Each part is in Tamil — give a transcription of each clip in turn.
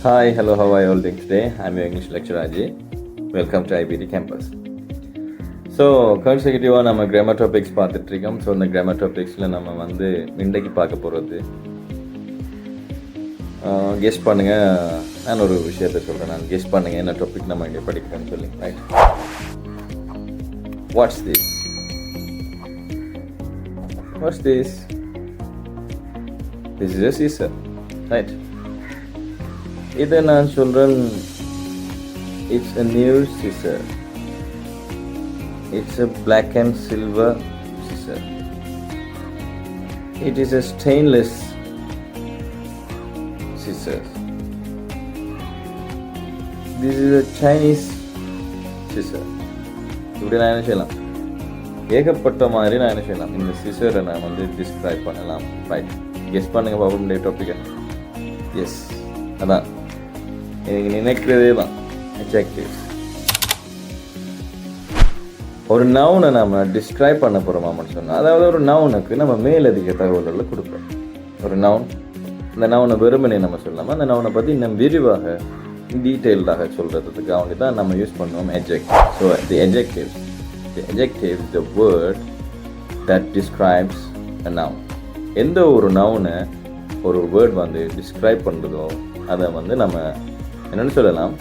Hi, hello, how are you all doing today? I'm your English lecturer Ajay. Welcome to IBD campus. So கன்செக்யூட்டிவாக நம்ம கிராமர் டாபிக்ஸ் பார்த்துட்ருக்கோம். ஸோ இந்த கிராமர் டாபிக்ஸில் நம்ம வந்து இன்றைக்கு பார்க்க போகிறது கெஸ் பண்ணுங்கள். நான் ஒரு விஷயத்தை சொல்கிறேன், நான் கெஸ் பண்ணுங்கள் என்ன டாபிக் நம்ம இங்கே படிக்கிறேன்னு சொல்லி. Right, watts this? Watts this? This is a scissor, right? இதை நான் சொல்கிறேன், it's a new scissor. It's a black and silver scissor. It is a stainless scissor. This is a Chinese scissor. இப்படி நான் என்ன செய்யலாம், ஏகப்பட்ட மாதிரி நான் என்ன செய்யலாம், இந்த சிசரை நான் வந்து டிஸ்கிரைப் பண்ணலாம். ரைட், கெஸ் பண்ணுங்க பாப்போம் இந்த டாப்பிக்கை. எஸ், அதான் எனக்கு நினைக்கிறதே தான் adjectives. ஒரு நவுனை நம்ம டிஸ்கிரைப் பண்ண போகிறோமான்னு சொன்னால், அதாவது ஒரு நவுனுக்கு நம்ம மேலதிக தகவல்களை கொடுப்போம். ஒரு நவுன், இந்த நவுனை வெறுமனே நம்ம சொல்லாமல் அந்த நவுனை பற்றி இன்னும் விரிவாக டீட்டெயில்டாக சொல்கிறதுக்கு அவனி தான் நம்ம யூஸ் பண்ணுவோம் adjective. So the adjective is the word that describes a noun. எந்த ஒரு நவுனை ஒரு வேர்ட் வந்து டிஸ்கிரைப் பண்ணுறதோ அதை வந்து நம்ம என்னென்னு சொல்லலாம்,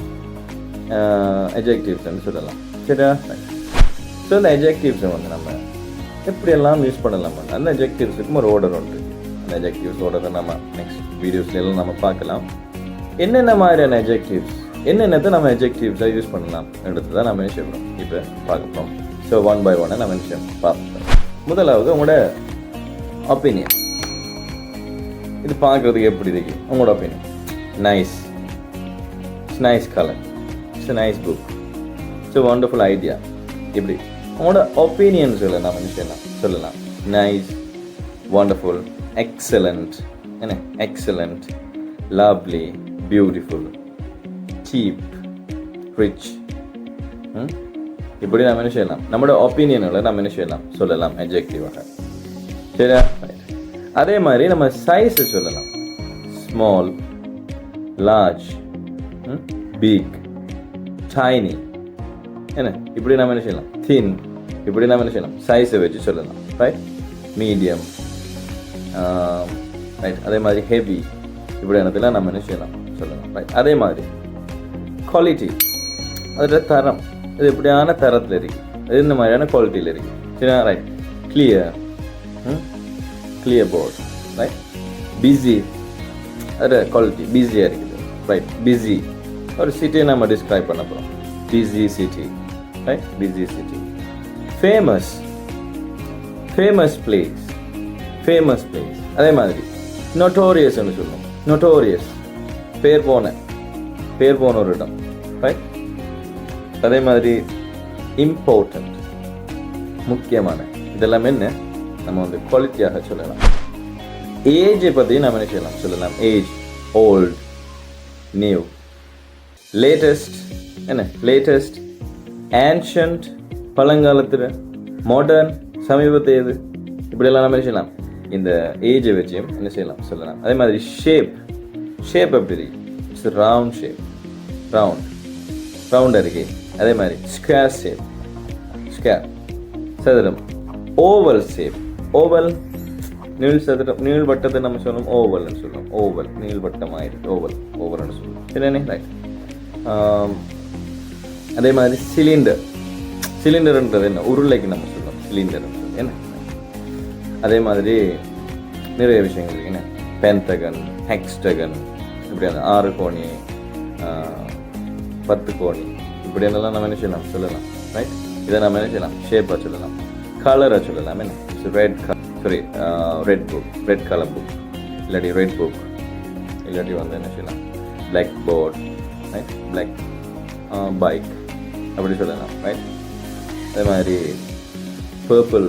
adjectivesன்னு சொல்லலாம். சரியா? ஸோ இந்த adjectivesஸை வந்து நம்ம எப்படியெல்லாம் யூஸ் பண்ணலாம், அந்த adjectivesக்கும் ஒரு ஆர்டர் உண்டு. அந்த adjectives ஆர்டரை நம்ம நெக்ஸ்ட் வீடியோஸ்லாம் நம்ம பார்க்கலாம். என்னென்ன மாதிரியான adjectives, என்னென்னத்தை நம்ம adjectivesஸை யூஸ் பண்ணலாம் எடுத்து தான் நம்ம செய்யணும் இப்போ பார்க்க போகிறோம். ஸோ ஒன் பை ஒன்னாக நம்ம விஷயம் பார்ப்போம். முதலாவது உங்களோட ஒப்பீனியன். இது பார்க்குறதுக்கு எப்படி இருக்கு உங்களோட opinion? Nice, it's nice colour, it's a nice book, it's a wonderful idea. இப்படி உங்களோட ஒப்பீனியன்ஸில் நம்ம என்ன சொல்லலாம்? நைஸ், வண்டர்ஃபுல், எக்ஸலண்ட், என்ன excellent, lovely, beautiful, cheap, rich. இப்படி நம்ம என்ன செய்யலாம், நம்மளோட ஒப்பீனியனில் நம்ம என்ன செய்யலாம், சொல்லலாம் adjectiveஆக. சரியா? அதே மாதிரி நம்ம சைஸை சொல்லலாம். ஸ்மால், லார்ஜ், பிக், டைனி, என்ன இப்படி நம்ம என்ன செய்யலாம். தின், இப்படி நம்ம என்ன செய்யலாம், சைஸை வச்சு சொல்லலாம். Right, medium, right. அதே மாதிரி ஹெவி, இப்படி இடத்துல நம்ம என்ன செய்யலாம், சொல்லலாம். ரைட். அதே மாதிரி குவாலிட்டி, அதோட தரம், இது எப்படியான தரத்தில் இருக்குது, அது இந்த மாதிரியான குவாலிட்டியில் இருக்குது. சரியா? Right. Clear, clear board. Right. Busy, அதோட குவாலிட்டி பிஸியாக இருக்குது. ரைட். பிஸி, ஒரு சிட்டியை நம்ம டிஸ்கிரைப் பண்ண போகிறோம். busy city, right? Busy city. Famous, famous place, famous place. அதே மாதிரி notorious ன்னு சொல்லுவோம். notorious, பேர் போன ஒரு இடம். ரைட். அதே மாதிரி important, முக்கியமான. இதெல்லாம் என்ன நம்ம வந்து குவாலிட்டியாக சொல்லலாம். ஏஜை பற்றி நம்ம என்ன சொல்லலாம். ஏஜ், ஓல்ட், நியூ, லேட்டஸ்ட், என்ன லேட்டஸ்ட், ஆன்ஷியன்ட், பழங்காலத்தில், மாடர்ன், சமீபத்தையது. இப்படியெல்லாம் நம்ம செய்யலாம், இந்த ஏஜை வச்சும் என்ன செய்யலாம், சொல்லலாம். அதே மாதிரி ஷேப், ஷேப் எப்படி இருக்கு? இட்ஸ் ரவுண்ட் ஷேப், ரவுண்டாக இருக்கு. அதே மாதிரி ஸ்கொயர் ஷேப், ஸ்கொயர், சதுரம். ஓவல் ஷேப், ஓவல், நீள் சதுரம், நீள் வட்டத்தை நம்ம சொல்லணும் ஓவல்னு சொல்லுவோம். ஓவல், நீள் வட்டமாக இருக்கு, ஓவல்னு சொல்லுவோம். சரிண்ணே? ரைட். அதே மாதிரி சிலிண்டர், சிலிண்டர்ன்றது என்ன, உருளைக்கு நம்ம சொல்லுவோம் சிலிண்டர்னு சொல்லி. என்ன அதே மாதிரி நிறைய விஷயங்கள் இருக்கு. என்ன பென்டகன், ஹெக்ஸ்டகன், இப்படி அந்த 6 கோணி, 10 கோணி, இப்படி என்னெல்லாம் நம்ம என்ன செய்யலாம், சொல்லலாம். ரைட். இதை நம்ம என்ன செய்யலாம், ஷேப்பாக சொல்லலாம், கலராக சொல்லலாம். என்ன red book, red colour book, இல்லாட்டி ரெட் புக், இல்லாட்டி வந்து என்ன செய்யலாம், black board, right, black bike, அப்படி சொல்லலாம். ரைட். அதே மாதிரி பர்பிள்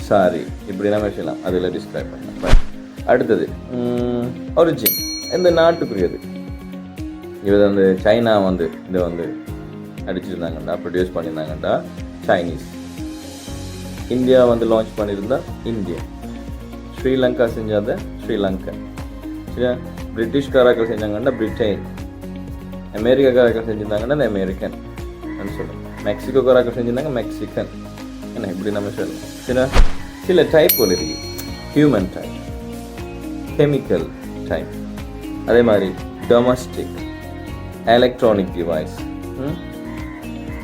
சாரி, இப்படி நம்ம செய்யலாம், அதில் டிஸ்கிரைப் பண்ணலாம். ரைட். அடுத்தது ஒரிஜின், எந்த நாட்டுக்குரியது. இது வந்து சைனா வந்து இதை வந்து அடிச்சிருந்தாங்கண்டா, ப்ரொடியூஸ் பண்ணியிருந்தாங்கண்டா சைனீஸ். இந்தியா வந்து லான்ச் பண்ணியிருந்தா இந்தியன். ஸ்ரீலங்கா செஞ்சாத ஸ்ரீலங்கன். சரியா? பிரிட்டிஷ்காராக்கள் செஞ்சாங்கன்னா பிரிட்டன், அமெரிக்காக்காரர்கள் செஞ்சுருந்தாங்கன்னா அமெரிக்கன் சொல்லணும், மெக்சிகோக்காரர்கள் செஞ்சுருந்தாங்க மெக்சிகன், என்ன இப்படி நம்ம சொல்லணும். சில டைப்புகள் இருக்குது, ஹியூமன் டைப், கெமிக்கல் டைப், அதே மாதிரி டொமஸ்டிக், எலக்ட்ரானிக் டிவைஸ்,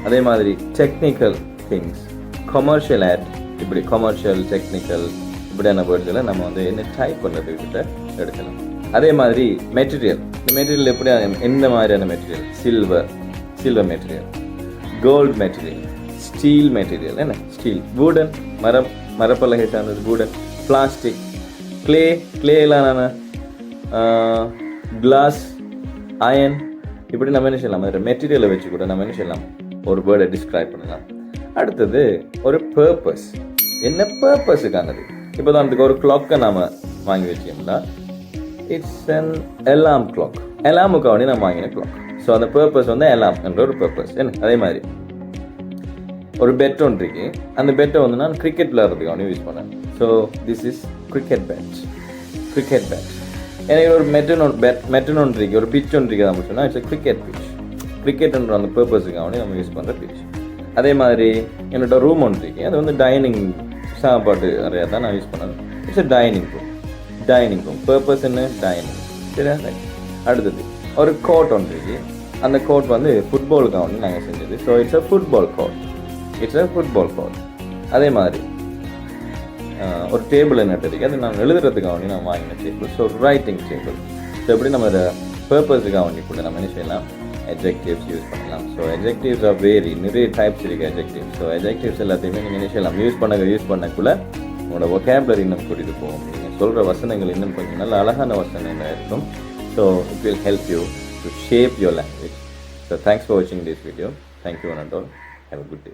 அதே மாதிரி டெக்னிக்கல் திங்ஸ், கமர்ஷியல் ஆட், இப்படி கமர்ஷியல் டெக்னிக்கல் இப்படியான வேர்ட்ஸில் நம்ம வந்து என்ன டைப் பண்ணுறதுக்கிட்ட எடுக்கலாம். அதே மாதிரி மெட்டீரியல், இந்த மெட்டீரியல் எப்படி எந்த மாதிரியான material, silver material, gold material, steel material, என்ன ஸ்டீல், வூடன் மரப்பலகை சார்ந்தது வூடன், பிளாஸ்டிக், கிளேலான கிளாஸ், அயன், இப்படி நம்ம என்ன செய்யலாம், அதில் மெட்டீரியலை வச்சு கூட நம்ம என்ன செய்யலாம், ஒரு வேர்டை டிஸ்கிரைப் பண்ணலாம். அடுத்தது ஒரு பர்பஸ், என்ன பர்பஸுக்கானது. இப்போ தான் அதுக்கு ஒரு கிளாக்கை நாம் வாங்கி வச்சோம்னா இட்ஸ் அன் அலாம் கிளாக், அலாமுக்காக நம்ம வாங்கின கிளாக். ஸோ அந்த பர்பஸ் வந்து அலாம் என்ற ஒரு பர்பஸ். என்ன அதே மாதிரி ஒரு பெட் ஒன்று இருக்கு, அந்த பெட்டை வந்து நான் கிரிக்கெட் விளையாடுறதுக்காக யூஸ் பண்ணேன். So this is cricket bat. எனக்கு ஒரு மெட்டன் ஒன்று இருக்கு, ஒரு பிச் ஒன்று இருக்குது அப்படின்னு சொன்னால் இட்ஸ் கிரிக்கெட் பிச். கிரிக்கெட்ன்ற அந்த பர்பஸுக்காக நம்ம யூஸ் பண்ணுற பிச். அதே மாதிரி என்னோட ரூம் ஒன்று இருக்கு, அது வந்து டைனிங் சாப்பாட்டு நிறையா தான் நான் யூஸ் பண்ணேன். It's dining room. பர்பஸ் என்ன, டைனிங். சரியா? அடுத்தது ஒரு கோட் ஒன்று இருக்கு, அந்த கோட் வந்து ஃபுட்பாலுக்காக வந்து நாங்கள் செஞ்சது. So it's a football court. அதே மாதிரி ஒரு டேபிள் என்ன இருக்கு, அது நான் எழுதுறதுக்காக வேண்டி நான் வாங்கின table. So writing table. So எப்படி நம்ம அதை பர்பஸுக்காக வேண்டி கூட நம்ம என்ன செய்யலாம், adjectives யூஸ் பண்ணலாம். ஸோ adjectives are நிறைய டைப்ஸ் இருக்குது adjectives. ஸோ adjectives எல்லாத்தையுமே நீங்கள் என்ன செய்யலாம், யூஸ் பண்ணக்குள்ள உங்களோட vocabulary இன்னும் கூட்டிகிட்டு போகும். நீங்கள் சொல்கிற வசனங்கள் இன்னும் கொஞ்சம் நல்ல அழகான வசனங்கள் இருக்கும். So it will help you to shape your language. So thanks for வாட்சிங் this video. Thank you one and all. Have a good day.